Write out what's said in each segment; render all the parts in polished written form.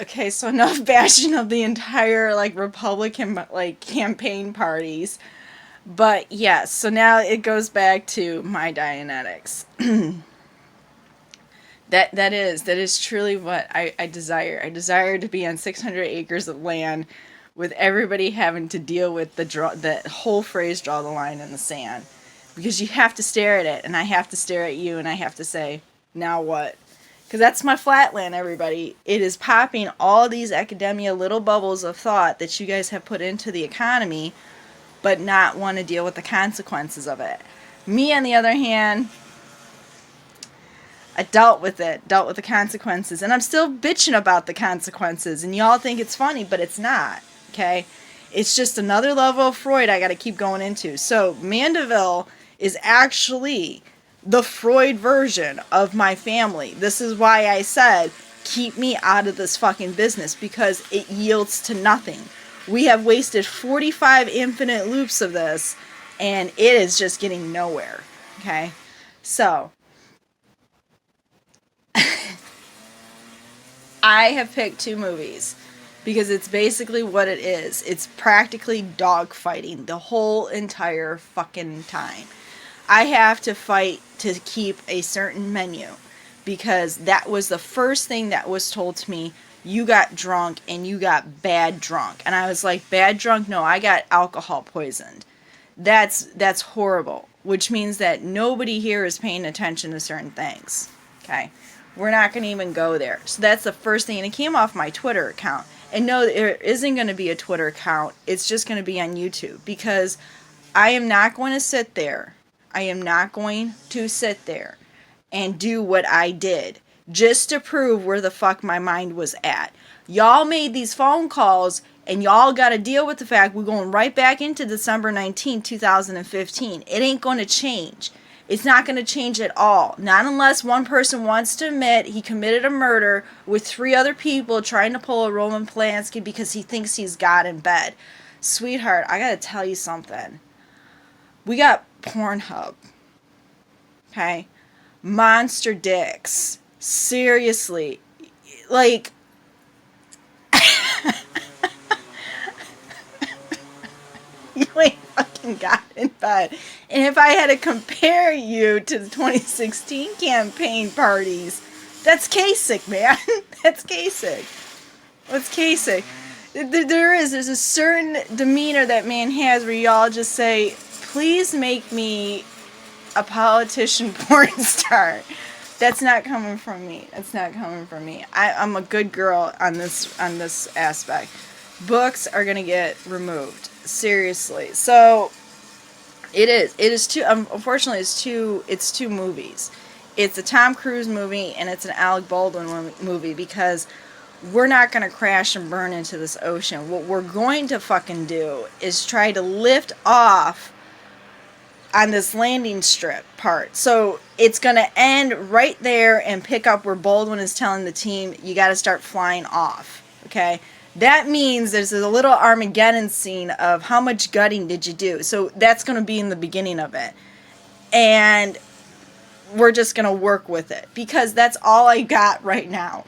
Okay, so enough bashing of the entire like Republican like campaign parties. But yes, so now it goes back to my Dianetics. That is truly what I desire. I desire to be on 600 acres of land with everybody having to deal with the whole phrase draw the line in the sand. Because you have to stare at it, and I have to stare at you, and I have to say, now what? Because that's my flatland, everybody. It is popping all these academia little bubbles of thought that you guys have put into the economy, but not want to deal with the consequences of it. Me, on the other hand, I dealt with it, dealt with the consequences, and I'm still bitching about the consequences. And y'all think it's funny, but it's not. Okay? It's just another level of Freud I got to keep going into. So, Mandeville is actually the Freud version of my family. This is why I said, keep me out of this fucking business, because it yields to nothing. We have wasted 45 infinite loops of this, and it is just getting nowhere. Okay? So, I have picked two movies because it's basically what it is. It's practically dogfighting the whole entire fucking time. I have to fight to keep a certain menu because that was the first thing that was told to me. You got drunk and you got bad drunk. And I was like, bad drunk? No, I got alcohol poisoned. That's horrible, which means that nobody here is paying attention to certain things. Okay? We're not going to even go there. So that's the first thing. And it came off my Twitter account. And no, there isn't going to be a Twitter account. It's just going to be on YouTube. Because I am not going to sit there. I am not going to sit there and do what I did just to prove where the fuck my mind was at. Y'all made these phone calls and y'all got to deal with the fact we're going right back into December 19, 2015. It ain't going to change. It's not going to change at all. Not unless one person wants to admit he committed a murder with 3 other people trying to pull a Roman Polanski because he thinks he's God in bed. Sweetheart, I got to tell you something. We got Pornhub. Okay? Monster dicks. Seriously. Like, you ain't fucking God in bed. And if I had to compare you to the 2016 campaign parties, that's Kasich, man. That's Kasich. What's Kasich? There's a certain demeanor that man has where y'all just say, please make me a politician porn star. That's not coming from me. That's not coming from me. I'm a good girl on this aspect. Books are gonna get removed. Seriously. So it is two. Unfortunately, it's two movies. It's a Tom Cruise movie and it's an Alec Baldwin movie because we're not going to crash and burn into this ocean. What we're going to fucking do is try to lift off on this landing strip part. So it's going to end right there and pick up where Baldwin is telling the team, you got to start flying off. Okay? That means there's a little Armageddon scene of how much gutting did you do. So that's going to be in the beginning of it. And we're just going to work with it because that's all I got right now.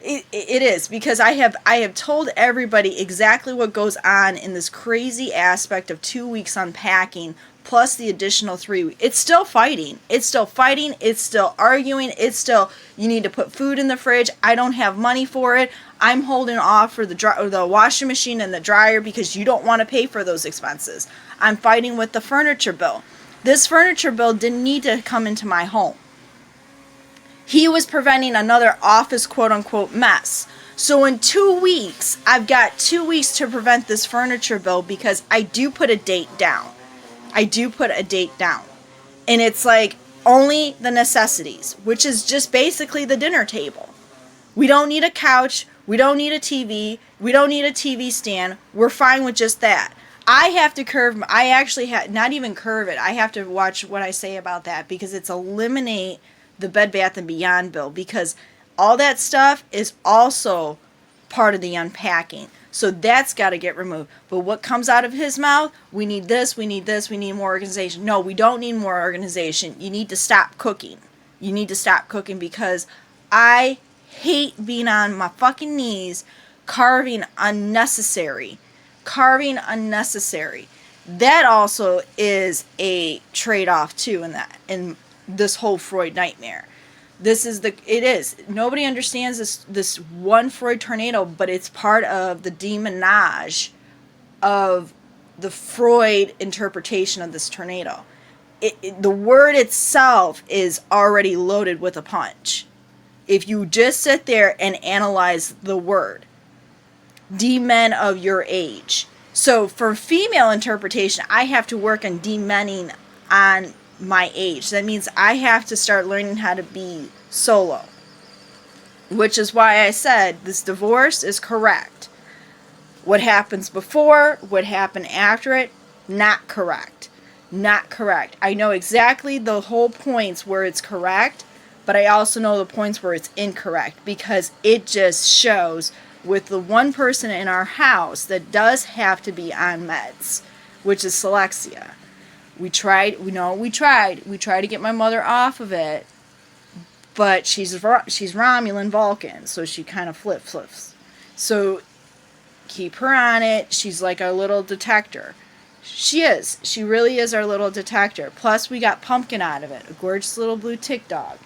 It is because I have told everybody exactly what goes on in this crazy aspect of 2 weeks unpacking plus the additional 3 weeks. It's still fighting. It's still fighting. It's still arguing. It's still, you need to put food in the fridge. I don't have money for it. I'm holding off for the washing machine and the dryer because you don't want to pay for those expenses. I'm fighting with the furniture bill. This furniture bill didn't need to come into my home. He was preventing another office quote-unquote mess. So in 2 weeks, I've got 2 weeks to prevent this furniture bill because I do put a date down. I do put a date down. And it's like only the necessities, which is just basically the dinner table. We don't need a couch. We don't need a TV. We don't need a TV stand. We're fine with just that. I have to curve, I actually have, not even curve it. I have to watch what I say about that because it's eliminate the Bed Bath & Beyond bill because all that stuff is also part of the unpacking. So that's got to get removed. But what comes out of his mouth? We need this, we need this, we need more organization. No, we don't need more organization. You need to stop cooking. You need to stop cooking because I hate being on my fucking knees, carving unnecessary. Carving unnecessary. That also is a trade-off too in this whole Freud nightmare. It is. Nobody understands this one Freud tornado, but it's part of the demonage of the Freud interpretation of this tornado. The word itself is already loaded with a punch. If you just sit there and analyze the word. D-men of your age. So for female interpretation, I have to work on D-menning on my age. That means I have to start learning how to be solo. Which is why I said this divorce is correct. What happens before, what happened after it, not correct. Not correct. I know exactly the whole points where it's correct, but I also know the points where it's incorrect, because it just shows with the one person in our house that does have to be on meds, which is Celexia. We tried to get my mother off of it, but she's Romulan Vulcan, so she kind of flips. So keep her on it. She's like our little detector. She really is our little detector. Plus we got Pumpkin out of it, a gorgeous little blue tick dog.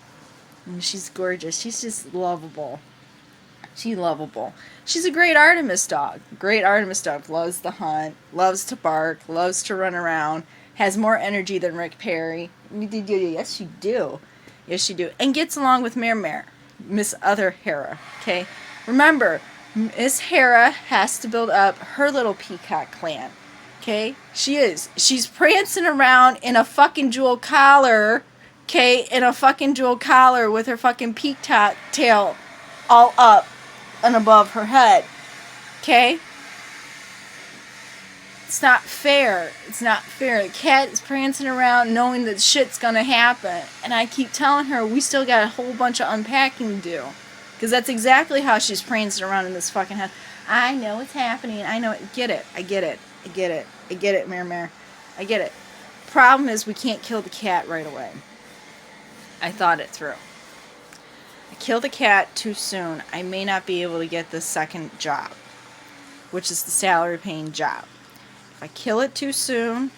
And she's gorgeous. She's just lovable. She's lovable. She's a great Artemis dog. Great Artemis dog. Loves to hunt. Loves to bark. Loves to run around. Has more energy than Rick Perry. Yes, you do. Yes, you do. And gets along with Mare. Miss Other Hera. Okay? Remember, Miss Hera has to build up her little peacock clan. Okay? She's prancing around in a fucking jewel collar. Okay? In a fucking jewel collar with her fucking peacock tail all up and above her head. Okay? It's not fair. It's not fair. The cat is prancing around knowing that shit's gonna happen. And I keep telling her we still got a whole bunch of unpacking to do. Because that's exactly how she's prancing around in this fucking house. I know it's happening. I know it. I get it, Mare. I get it. Problem is we can't kill the cat right away. I thought it through. I kill the cat too soon, I may not be able to get the second job, which is the salary paying job. If I kill it too soon,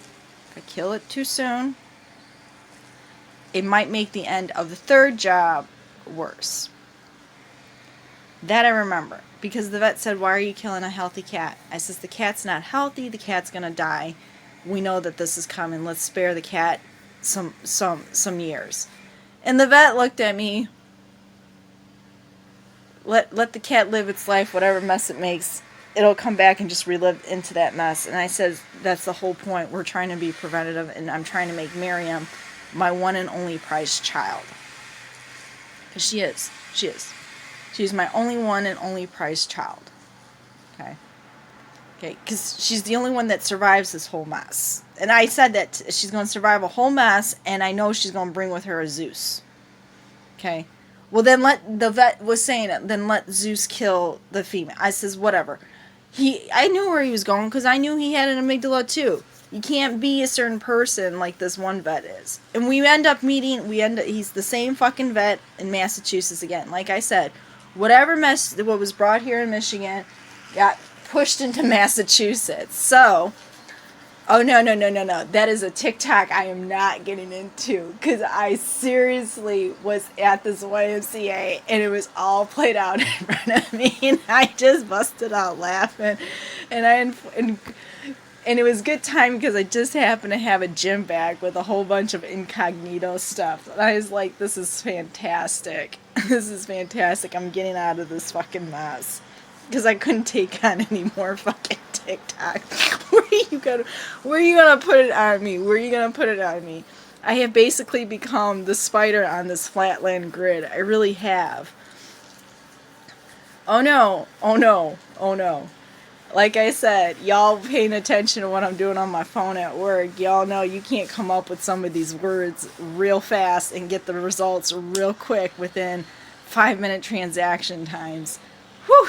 it might make the end of the third job worse. That I remember, because the vet said, why are you killing a healthy cat? I says, the cat's not healthy, the cat's gonna die. We know that this is coming, let's spare the cat some years. And the vet looked at me, let the cat live its life, whatever mess it makes, it'll come back and just relive into that mess. And I said, that's the whole point. We're trying to be preventative, and I'm trying to make Miriam my one and only prized child. Because she is. She's my only one and only prized child. Okay, because she's the only one that survives this whole mess. And I said that she's going to survive a whole mess, and I know she's going to bring with her a Zeus. Okay. Well, then the vet was saying it. Then let Zeus kill the female. I says, whatever. I knew where he was going, because I knew he had an amygdala too. You can't be a certain person like this one vet is. And we end up meeting. He's the same fucking vet in Massachusetts again. Like I said, whatever mess what was brought here in Michigan got pushed into Massachusetts. So. Oh, no. That is a TikTok I am not getting into, because I seriously was at this YMCA and it was all played out in front of me, and I just busted out laughing. And it was good time because I just happened to have a gym bag with a whole bunch of incognito stuff. And I was like, this is fantastic. This is fantastic. I'm getting out of this fucking mess. Because I couldn't take on any more fucking TikTok. Where are you gonna put it on me? I have basically become the spider on this flatland grid. I really have. Oh no. Like I said, y'all paying attention to what I'm doing on my phone at work, y'all know you can't come up with some of these words real fast and get the results real quick within 5-minute transaction times. Whew.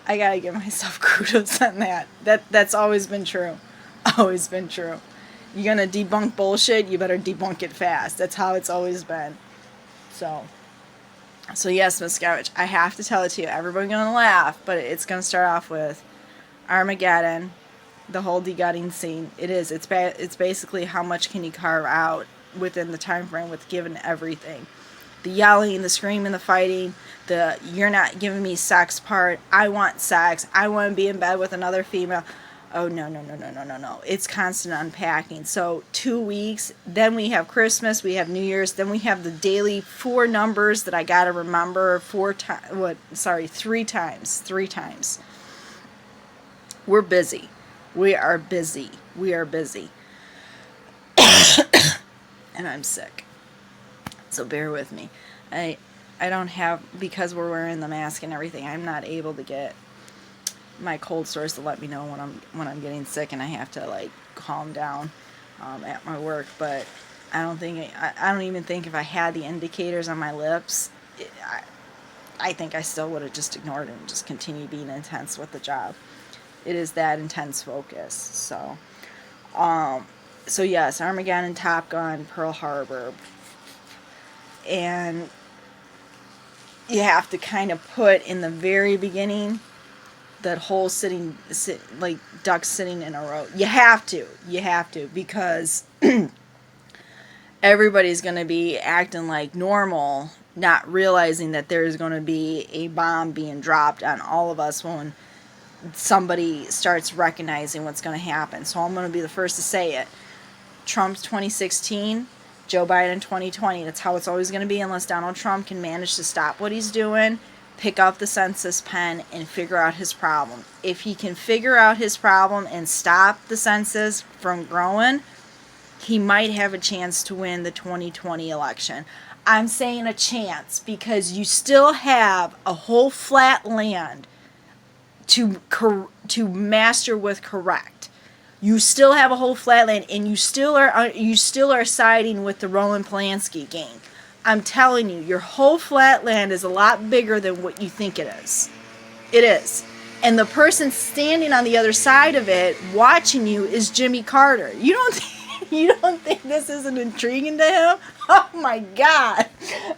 I gotta give myself kudos on that. That's always been true. Always been true. You're gonna debunk bullshit, you better debunk it fast. That's how it's always been. So, So yes, Miscavige, I have to tell it to you. Everybody's gonna laugh, but it's gonna start off with Armageddon, the whole degutting scene. It is. It's basically how much can you carve out within the time frame with given everything. The yelling, the screaming, the fighting, the you're not giving me sex part. I want sex. I want to be in bed with another female. Oh no, no, no, no, no, no, no. It's constant unpacking. So 2 weeks, then we have Christmas, we have New Year's, then we have the daily 4 numbers that I gotta remember 3 times. 3 times. We're busy. We are busy. We are busy. And I'm sick. So bear with me. I don't have, because we're wearing the mask and everything, I'm not able to get my cold sores to let me know when I'm getting sick, and I have to like calm down at my work. But I don't even think if I had the indicators on my lips, I think I still would have just ignored it and just continued being intense with the job. It is that intense focus. So yes, Armageddon, Top Gun, Pearl Harbor, and you have to kind of put in the very beginning that whole like ducks sitting in a row. You have to, because everybody's going to be acting like normal, not realizing that there's going to be a bomb being dropped on all of us when somebody starts recognizing what's going to happen. So I'm going to be the first to say it. Trump's 2016, Joe Biden 2020. That's how it's always going to be unless Donald Trump can manage to stop what he's doing, pick up the census pen, and figure out his problem. If he can figure out his problem and stop the census from growing, he might have a chance to win the 2020 election. I'm saying a chance because you still have a whole flat land to master with correct. You still have a whole flat land, and you still are siding with the Roman Polanski gang. I'm telling you, your whole flat land is a lot bigger than what you think it is. It is. And the person standing on the other side of it, watching you, is Jimmy Carter. You don't think this isn't intriguing to him? Oh my God.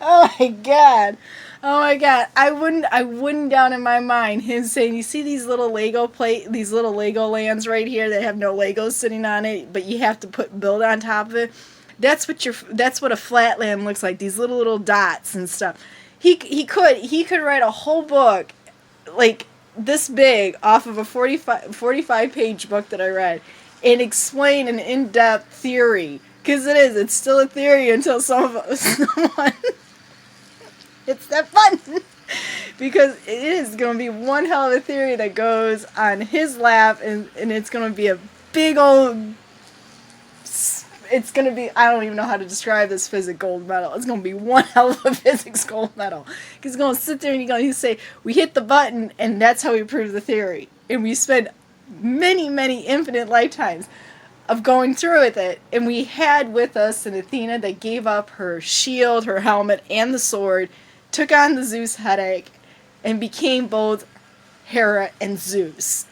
Oh my God. Oh my God. I wouldn't doubt in my mind him saying, you see these little these little Lego lands right here that have no Legos sitting on it, but you have to build on top of it? That's what a flat land looks like. These little dots and stuff. He could write a whole book like this big off of a 45 page book that I read and explain an in-depth theory, because it's still a theory until someone hits that button, because it is going to be one hell of a theory that goes on his lap, and it's going to be a big old. It's going to be, I don't even know how to describe this physics gold medal. It's going to be one hell of a physics gold medal. He's going to sit there and he's going to say, we hit the button, and that's how we prove the theory. And we spent many, many infinite lifetimes of going through with it. And we had with us an Athena that gave up her shield, her helmet, and the sword, took on the Zeus headache, and became both Hera and Zeus.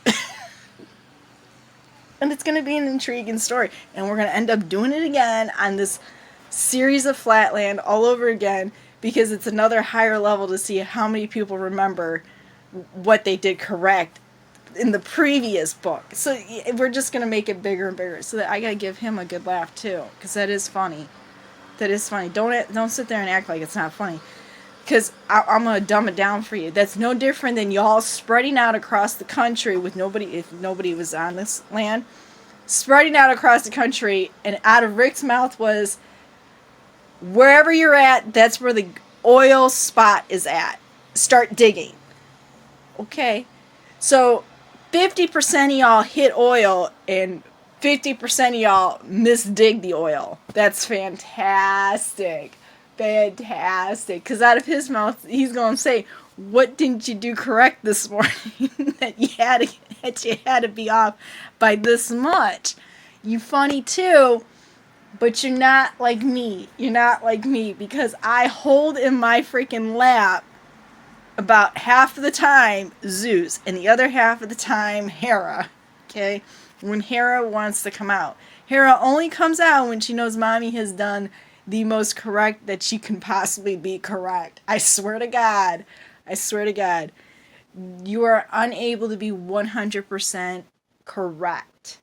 And it's going to be an intriguing story. And we're going to end up doing it again on this series of Flatland all over again, because it's another higher level to see how many people remember what they did correct in the previous book. So we're just going to make it bigger and bigger. So that I got to give him a good laugh too, because that is funny. That is funny. Don't sit there and act like it's not funny, because I'm going to dumb it down for you. That's no different than y'all spreading out across the country with nobody, if nobody was on this land, spreading out across the country, and out of Rick's mouth was, wherever you're at, that's where the oil spot is at. Start digging. Okay. So 50% of y'all hit oil, and 50% of y'all misdig the oil. That's fantastic. Fantastic. Because out of his mouth, he's going to say, what didn't you do correct this morning that you had to be off by this much? You funny too, but you're not like me. You're not like me, because I hold in my freaking lap about half of the time Zeus and the other half of the time Hera. Okay? When Hera wants to come out. Hera only comes out when she knows mommy has done the most correct that you can possibly be correct. I swear to God. I swear to God. You are unable to be 100% correct.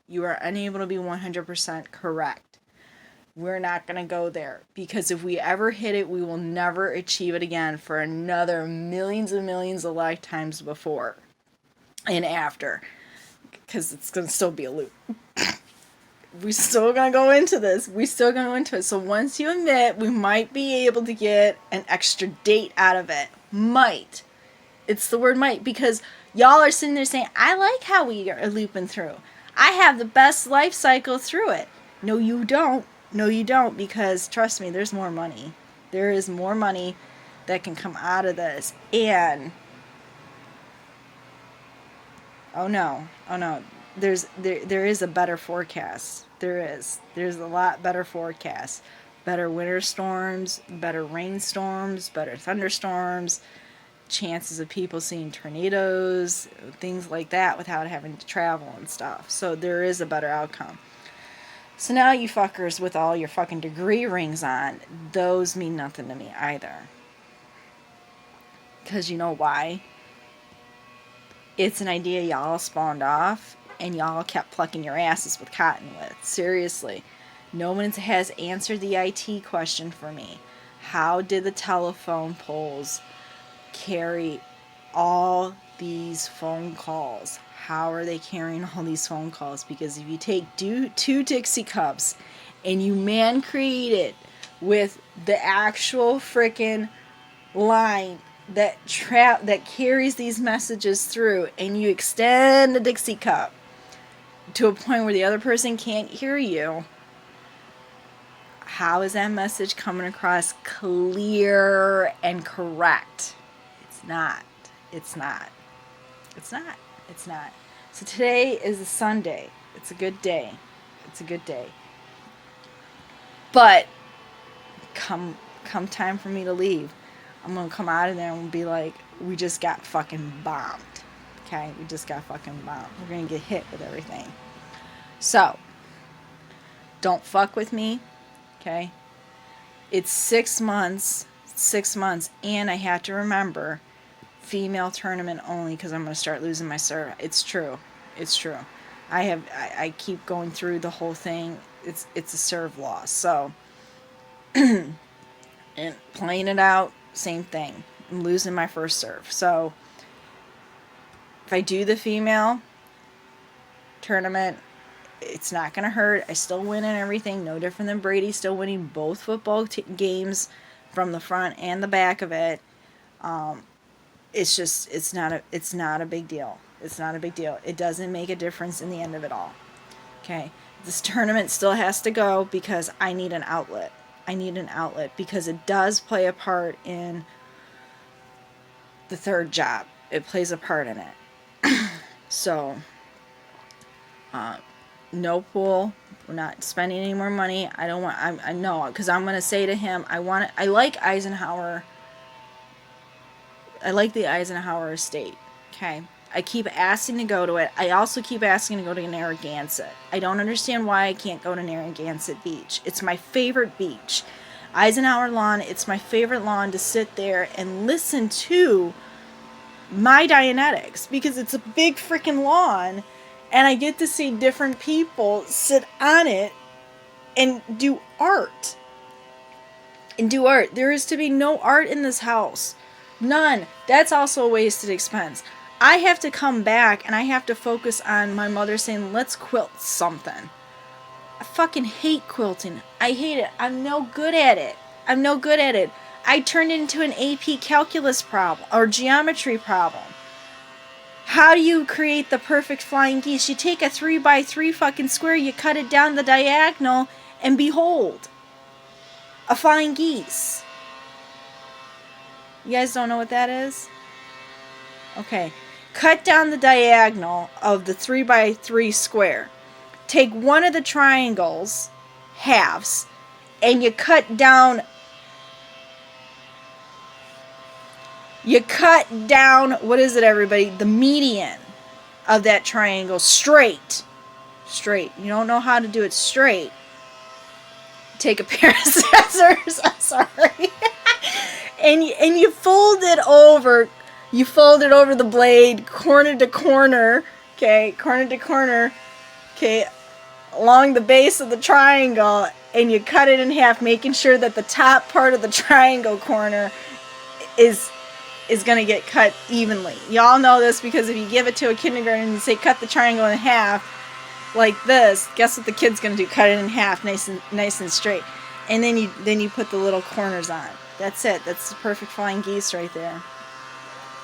You are unable to be 100% correct. We're not going to go there. Because if we ever hit it, we will never achieve it again for another millions and millions of lifetimes before and after. Because it's going to still be a loop. We're still going to go into this. We're still going to go into it. So once you admit, we might be able to get an extra date out of it. Might. It's the word might. Because y'all are sitting there saying, I like how we are looping through. I have the best life cycle through it. No, you don't. No, you don't. Because, trust me, there's more money. There is more money that can come out of this. And, oh no. There is a better forecast. There's a lot better forecast. Better winter storms, better rainstorms, better thunderstorms, chances of people seeing tornadoes, things like that without having to travel and stuff. So there is a better outcome. So now you fuckers with all your fucking degree rings on, those mean nothing to me either. Because you know why? It's an idea y'all spawned off and y'all kept plucking your asses with cotton with. Seriously. No one has answered the IT question for me. How did the telephone poles carry all these phone calls? How are they carrying all these phone calls? Because if you take two Dixie cups and you man create it with the actual freaking line that carries these messages through, and you extend the Dixie cup to a point where the other person can't hear you, how is that message coming across clear and correct? It's not. So today is a Sunday. It's a good day. But come time for me to leave, I'm going to come out of there and be like, we just got fucking bombed. Okay? We just got fucking bombed. We're going to get hit with everything. So, don't fuck with me. Okay? It's 6 months. And I have to remember, female tournament only, because I'm going to start losing my serve. It's true. I keep going through the whole thing. It's a serve loss. So, and playing it out, same thing. I'm losing my first serve. So, if I do the female tournament, it's not going to hurt. I still win and everything. No different than Brady still winning both football games from the front and the back of it. It's not a big deal. It doesn't make a difference in the end of it all. Okay. This tournament still has to go because I need an outlet. Because it does play a part in the third job. It plays a part in it. So, no pool. We're not spending any more money. I don't want. I know, because I'm gonna say to him, I like Eisenhower. I like the Eisenhower estate. Okay. I keep asking to go to it. I also keep asking to go to Narragansett. I don't understand why I can't go to Narragansett Beach. It's my favorite beach. Eisenhower Lawn, it's my favorite lawn to sit there and listen to my Dianetics, because it's a big freaking lawn and I get to see different people sit on it and do art. There is to be no art in this house. None. That's also a wasted expense. I have to come back and I have to focus on my mother saying, let's quilt something. I fucking hate quilting. I hate it. I'm no good at it. I turned it into an AP calculus problem or geometry problem. How do you create the perfect flying geese? You take a 3x3 fucking square, you cut it down the diagonal, and behold, a flying geese. You guys don't know what that is? Okay. Cut down the diagonal of the 3x3 square. Take one of the triangles, halves, and you cut down, what is it, everybody? The median of that triangle straight. You don't know how to do it straight. take a pair of scissors, I'm sorry, and you fold it over. You fold it over the blade, corner to corner, okay, corner to corner, okay, along the base of the triangle, and you cut it in half, making sure that the top part of the triangle corner is going to get cut evenly. Y'all know this because if you give it to a kindergarten and you say cut the triangle in half like this, guess what the kid's going to do? Cut it in half, nice and straight. And then you put the little corners on. That's it. That's the perfect flying geese right there.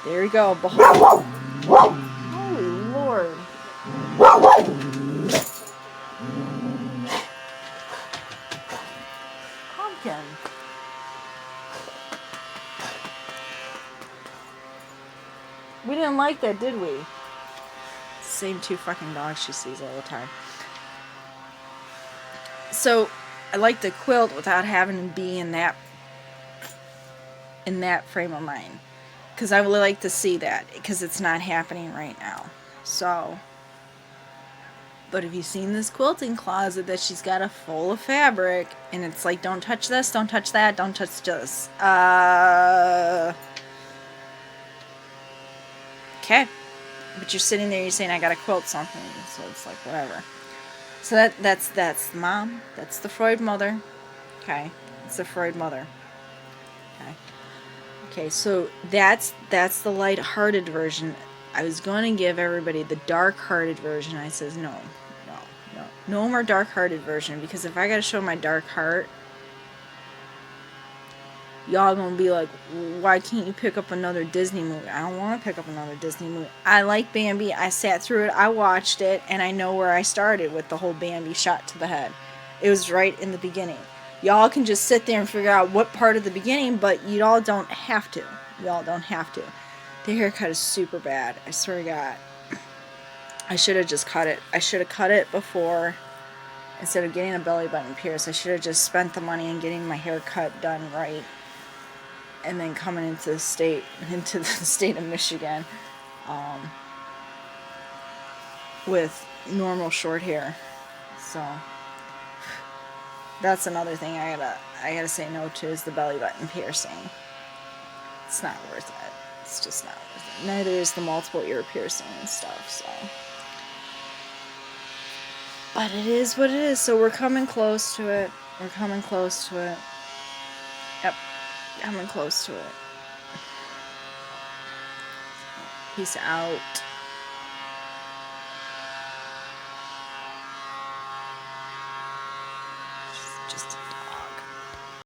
There you go. Behold. Holy Lord. Pumpkin. We didn't like that, did we? Same two fucking dogs she sees all the time. So, I like to quilt without having to be in that frame of mind. Because I would like to see that. Because it's not happening right now. So, but have you seen this quilting closet that she's got full of fabric? And it's like, don't touch this, don't touch that, don't touch this. Okay. But you're sitting there, you're saying, I gotta quilt something. So it's like, whatever. So that's mom. That's the Freud mother. Okay. It's the Freud mother. Okay. Okay, so that's the light-hearted version. I was going to give everybody the dark-hearted version. I says, no more dark-hearted version, because if I got to show my dark heart, y'all going to be like, why can't you pick up another Disney movie? I don't want to pick up another Disney movie. I like Bambi. I sat through it. I watched it, and I know where I started with the whole Bambi shot to the head. It was right in the beginning. Y'all can just sit there and figure out what part of the beginning, but y'all don't have to. Y'all don't have to. The haircut is super bad. I swear to God. I should have just cut it. I should have cut it before, instead of getting a belly button pierce. I should have just spent the money and getting my haircut done right, and then coming into the state of Michigan, with normal short hair. So that's another thing I gotta say no to, is the belly button piercing. It's not worth it. It's just not worth it. Neither is the multiple ear piercing and stuff, so. But it is what it is, so we're coming close to it. We're coming close to it. Yep, coming close to it. Peace out. Just a dog.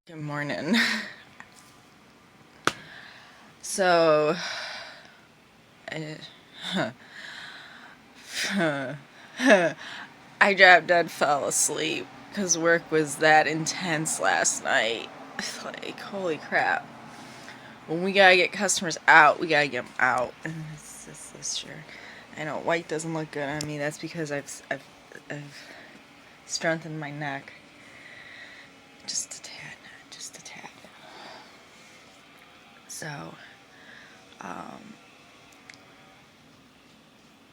Good morning. So, I dropped dead, fell asleep because work was that intense last night. Like, holy crap. When we gotta get customers out, we gotta get them out. And it's this shirt. I know white doesn't look good on me. That's because I've strengthened my neck. Just a tad. So,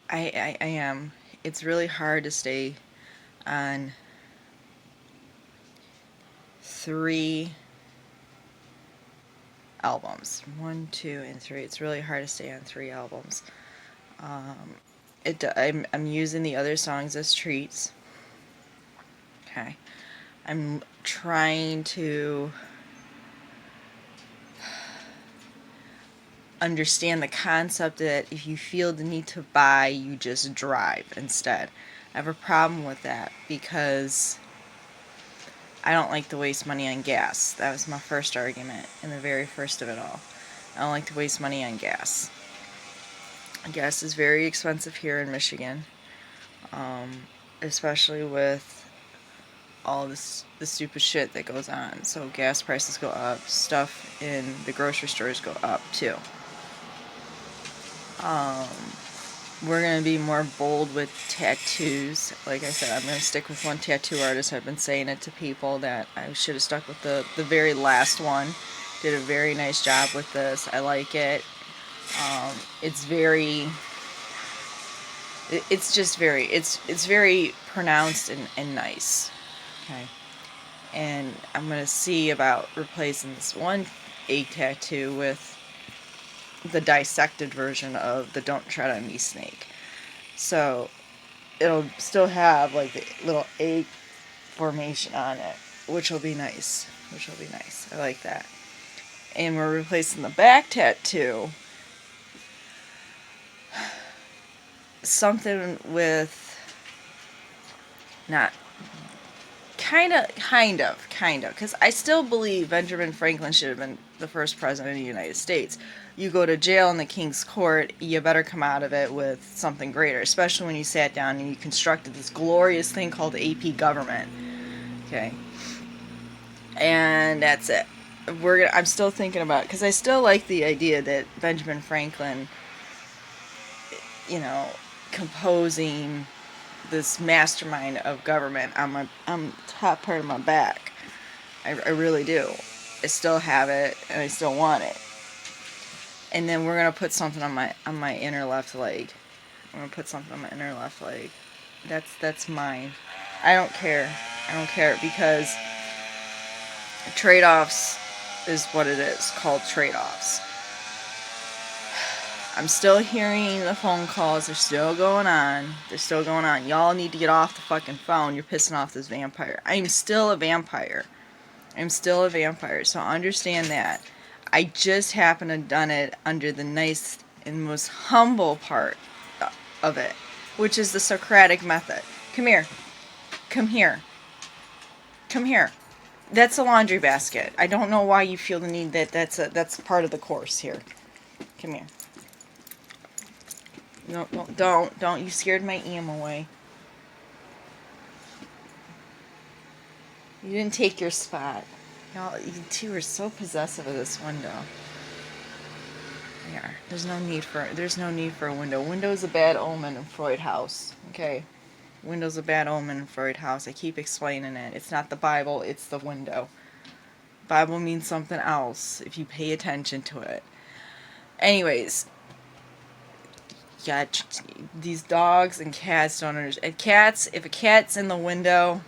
I am. It's really hard to stay on 3 albums. 1, 2, and 3. It's really hard to stay on 3 albums. I'm using the other songs as treats. Okay. I'm trying to understand the concept that if you feel the need to buy, you just drive instead. I have a problem with that because I don't like to waste money on gas. That was my first argument in the very first of it all. I don't like to waste money on gas. Gas is very expensive here in Michigan, especially with all the stupid shit that goes on. So gas prices go up, stuff in the grocery stores go up too. We're going to be more bold with tattoos. Like I said, I'm going to stick with one tattoo artist. I've been saying it to people that I should have stuck with the very last one. Did a very nice job with this. I like it. It's very... It's just very... It's very pronounced and nice. Okay. And I'm going to see about replacing this one egg tattoo with the dissected version of the Don't Tread on Me snake. So it'll still have like the little egg formation on it, which will be nice. I like that. And we're replacing the back tattoo. Something with not kind of, because I still believe Benjamin Franklin should have been the first president of the United States. You go to jail in the King's Court, you better come out of it with something greater, especially when you sat down and you constructed this glorious thing called AP government. Okay. And that's it. I'm still thinking about, because I still like the idea that Benjamin Franklin, you know, composing this mastermind of government on top part of my back. I really do. I still have it, and I still want it. And then we're gonna put something on my inner left leg. I'm gonna put something on my inner left leg. That's mine. I don't care because trade-offs is what it is, called trade-offs. I'm still hearing the phone calls. They're still going on. Y'all need to get off the fucking phone. You're pissing off this vampire. I'm still a vampire. So understand that. I just happen to have done it under the nice and most humble part of it, which is the Socratic method. Come here. That's a laundry basket. I don't know why you feel the need that's part of the course here. Come here. No, don't. You scared my EM away. You didn't take your spot. Y'all, you two are so possessive of this window. There. There's no need for a window. Window's a bad omen in Freud house. Okay? Window's a bad omen in Freud house. I keep explaining it. It's not the Bible, it's the window. Bible means something else if you pay attention to it. Anyways, yeah, these dogs and cats don't understand. If a cat's in the window,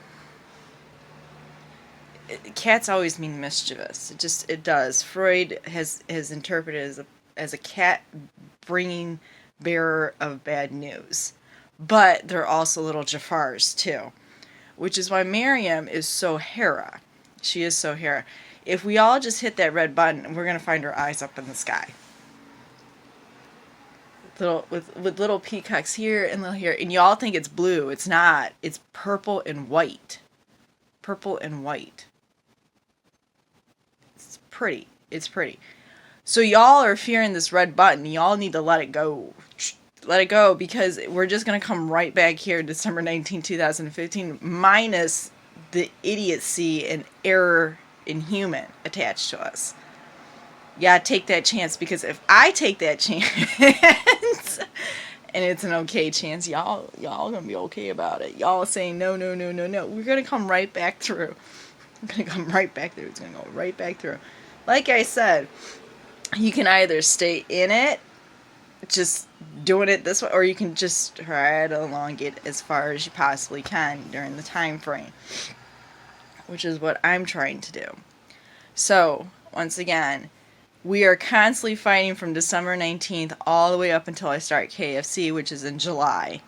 cats always mean mischievous. It does. Freud has interpreted it as a cat bringing bearer of bad news. But they're also little Jafars too, which is why Miriam is so Hera. She is so Hera. If we all just hit that red button, we're gonna find her eyes up in the sky. With little peacocks here and little here, and y'all think it's blue. It's not. It's purple and white. It's pretty. So y'all are fearing this red button. Y'all need to let it go. Let it go, because we're just gonna come right back here December 19, 2015, minus the idiocy and error in human attached to us. Yeah, take that chance, because if I take that chance and it's an okay chance, y'all gonna be okay about it. Y'all saying no. We're gonna come right back through. It's gonna go right back through. Like I said, you can either stay in it, just doing it this way, or you can just try to elongate as far as you possibly can during the time frame, which is what I'm trying to do. So, once again, we are constantly fighting from December 19th all the way up until I start KFC, which is in July.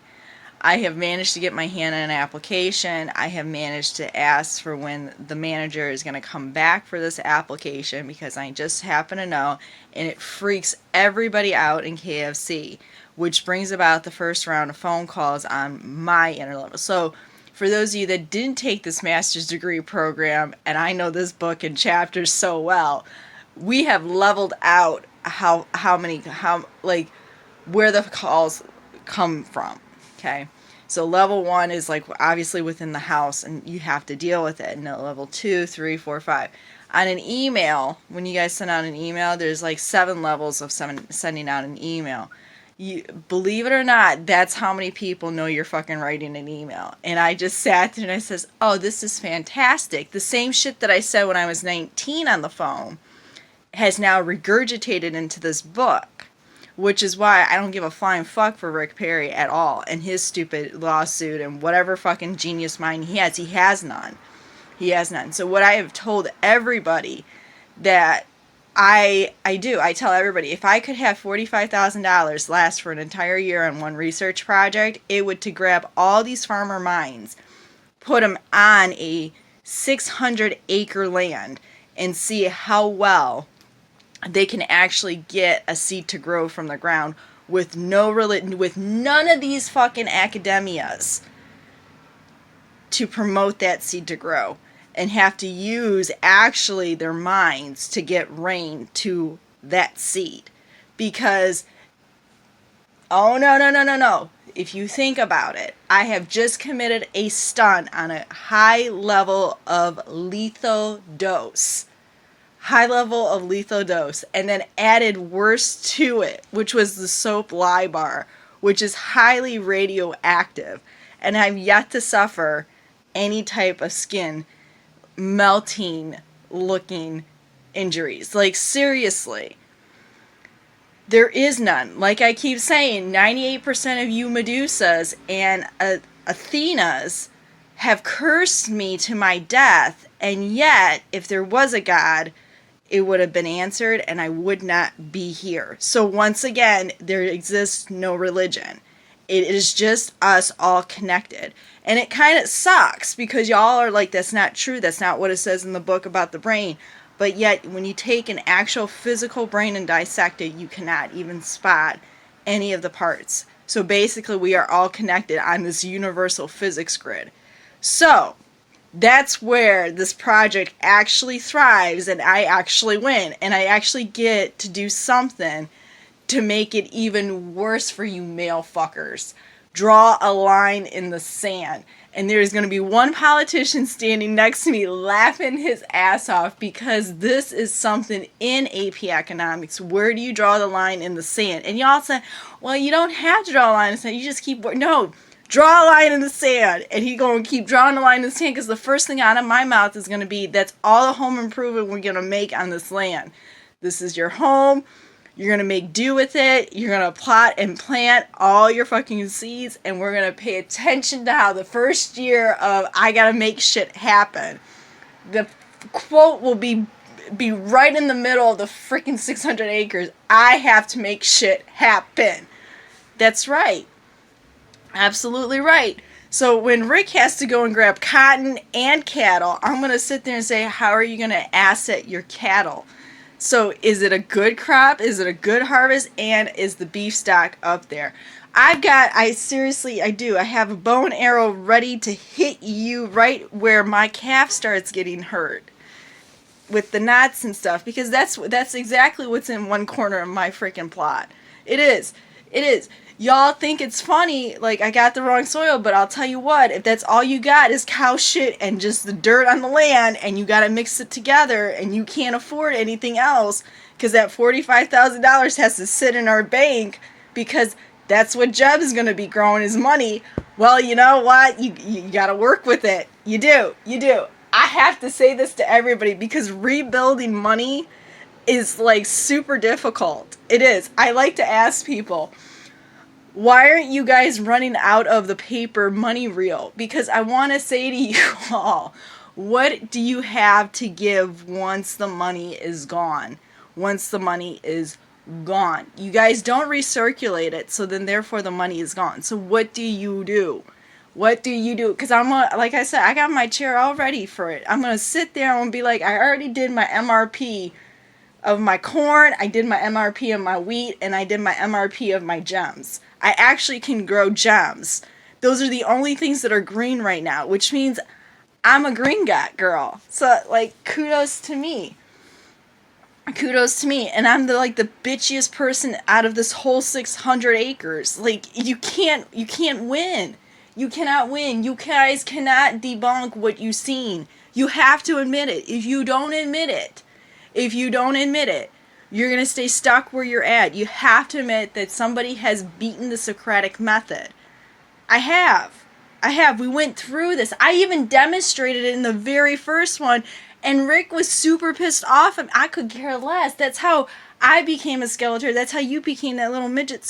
I have managed to get my hand on an application. I have managed to ask for when the manager is going to come back for this application, because I just happen to know, and it freaks everybody out in KFC, which brings about the first round of phone calls on my inner level. So, for those of you that didn't take this master's degree program, and I know this book and chapters so well, we have leveled out where the calls come from. Okay, so level 1 is like obviously within the house, and you have to deal with it. And level 2, 3, 4, 5. On an email, when you guys send out an email, there's like 7 levels of sending out an email. You believe it or not, that's how many people know you're fucking writing an email. And I just sat there and I says, oh, this is fantastic. The same shit that I said when I was 19 on the phone has now regurgitated into this book, which is why I don't give a flying fuck for Rick Perry at all and his stupid lawsuit and whatever fucking genius mind he has. He has none. He has none. So what I have told everybody that I tell everybody, if I could have $45,000 last for an entire year on one research project, it would to grab all these farmer minds, put them on a 600-acre land, and see how well they can actually get a seed to grow from the ground with none of these fucking academias to promote that seed to grow, and have to use actually their minds to get rain to that seed. Because, oh no. If you think about it, I have just committed a stunt on a high level of lethal dose. And then added worse to it, which was the soap lye bar, which is highly radioactive. And I've yet to suffer any type of skin melting looking injuries. Like, seriously. There is none. Like I keep saying, 98% of you Medusas and Athenas have cursed me to my death, and yet, if there was a God, it would have been answered and I would not be here. So once again, there exists no religion. It is just us all connected. And it kind of sucks because y'all are like, that's not true. That's not what it says in the book about the brain. But yet, when you take an actual physical brain and dissect it, you cannot even spot any of the parts. So basically, we are all connected on this universal physics grid. So, that's where this project actually thrives and I actually win. And I actually get to do something to make it even worse for you male fuckers. Draw a line in the sand. And there's going to be one politician standing next to me laughing his ass off because this is something in AP Economics. Where do you draw the line in the sand? And y'all say, well, you don't have to draw a line in the sand. You just keep... No, draw a line in the sand. And he's going to keep drawing a line in the sand because the first thing out of my mouth is going to be, that's all the home improvement we're going to make on this land. This is your home. You're going to make do with it. You're going to plot and plant all your fucking seeds. And we're going to pay attention to how the first year of I got to make shit happen. The quote will be right in the middle of the freaking 600 acres. I have to make shit happen. That's right. Absolutely right. So when Rick has to go and grab cotton and cattle, I'm going to sit there and say, how are you going to asset your cattle? So is it a good crop? Is it a good harvest? And is the beef stock up there? I do. I have a bow and arrow ready to hit you right where my calf starts getting hurt with the knots and stuff, because that's exactly what's in one corner of my freaking plot. It is. Y'all think it's funny, like I got the wrong soil, but I'll tell you what, if that's all you got is cow shit and just the dirt on the land, and you gotta mix it together, and you can't afford anything else, because that $45,000 has to sit in our bank, because that's what Jeb is gonna be growing his money, well, you know what, you gotta work with it. You do. I have to say this to everybody, because rebuilding money is like super difficult. It is. I like to ask people, why aren't you guys running out of the paper money reel? Because I want to say to you all, what do you have to give once the money is gone? Once the money is gone. You guys don't recirculate it, so then therefore the money is gone. So what do you do? Because like I said, I got my chair all ready for it. I'm going to sit there and be like, I already did my MRP of my corn, I did my MRP of my wheat, and I did my MRP of my gems. I actually can grow gems. Those are the only things that are green right now, which means I'm a green girl. So, like, kudos to me. And I'm the bitchiest person out of this whole 600 acres. Like, you can't win. You cannot win. You guys cannot debunk what you've seen. You have to admit it. If you don't admit it, you're going to stay stuck where you're at. You have to admit that somebody has beaten the Socratic method. I have. We went through this. I even demonstrated it in the very first one, and Rick was super pissed off, and I could care less. That's how I became a Skeletor. That's how you became that little midget